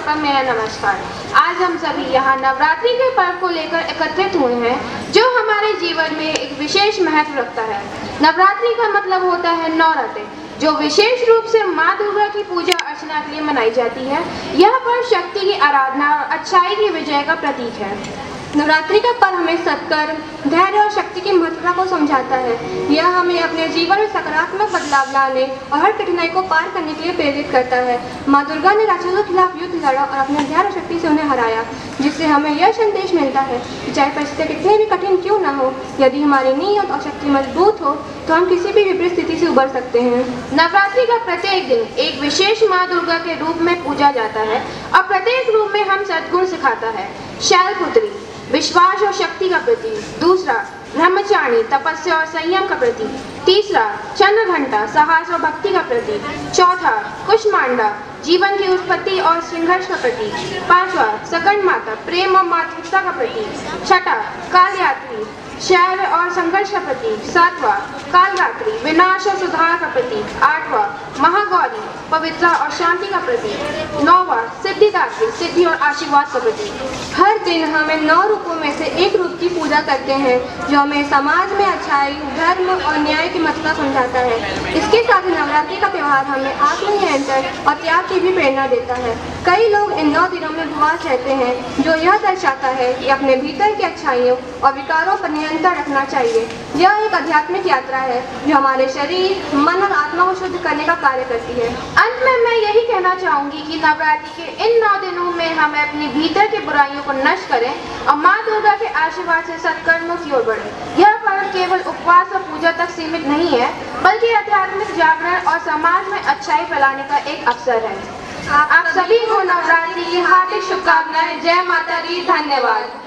का मेरा नमस्कार। आज हम सभी यहाँ नवरात्रि के पर्व को लेकर एकत्रित हुए हैं, जो हमारे जीवन में एक विशेष महत्व रखता है। नवरात्रि का मतलब होता है 9 रातें, जो विशेष रूप से माँ दुर्गा की पूजा अर्चना के लिए मनाई जाती है। यह पर्व शक्ति की आराधना और अच्छाई की विजय का प्रतीक है। नवरात्रि का पर्व हमें सत्कर्म, धैर्य और शक्ति की महत्ता को समझाता है। यह हमें अपने जीवन में सकारात्मक बदलाव लाने और हर कठिनाई को पार करने के लिए प्रेरित करता है। माँ दुर्गा ने राक्षसों के खिलाफ युद्ध लड़ा और अपने धैर्य और शक्ति से उन्हें हराया, जिससे हमें यह संदेश मिलता है कि चाहे परिस्थितियाँ कितनी भी कठिन क्यों न हो, यदि हमारी नीयत और शक्ति मजबूत हो तो हम किसी भी विपरीत स्थिति से उबर सकते हैं। नवरात्रि का प्रत्येक दिन एक विशेष माँ दुर्गा के रूप में पूजा जाता है और प्रत्येक रूप में हम सद्गुण सिखाता है। शैलपुत्री विश्वास और शक्ति का प्रतीक। दूसरा ब्रह्मचारिणी तपस्या और संयम का प्रतीक। तीसरा चंद्रघंटा साहस और भक्ति का प्रतीक। चौथा कुष्मांडा जीवन की उत्पत्ति और संघर्ष का प्रतीक। पांचवा सकंड माता प्रेम और मातृत्व का प्रतीक। छठा कालयात्री शौर्य और संघर्ष का प्रतीक। सातवां कालरात्रि विनाश और सुधार का प्रतीक। आठवां महागौरी पवित्रता और शांति का प्रतीक। नौवां सिद्धिदात्री सिद्धि और आशीर्वाद का प्रतीक। हर दिन हमें 9 रूपों में से एक रूप की पूजा करते हैं, जो हमें समाज में अच्छाई, धर्म और न्याय की महत्ता समझाता है। इसके साथ ही नवरात्रि का त्यौहार हमें आत्मनियंत्रण और त्याग की भी प्रेरणा देता है। कई लोग इन 9 दिनों में उपवास रहते हैं, जो यह दर्शाता है कि अपने भीतर की अच्छाइयों और विकारों पर नियंत्रण रखना चाहिए। यह एक आध्यात्मिक यात्रा है जो हमारे शरीर, मन और आत्मा को शुद्ध करने का कार्य करती है। अंत में मैं यही कहना चाहूंगी कि नवरात्रि के इन 9 दिनों में हमें अपनी भीतर की बुराइयों को नष्ट करें और माँ दुर्गा के आशीर्वाद से सत्कर्मों की ओर बढ़ें। यह पर्व केवल उपवास और पूजा तक सीमित नहीं है, बल्कि आध्यात्मिक जागरण और समाज में अच्छाई फैलाने का एक अवसर है। आप सभी को नवरात्रि की हार्दिक शुभकामनाएं। जय माता दी। धन्यवाद।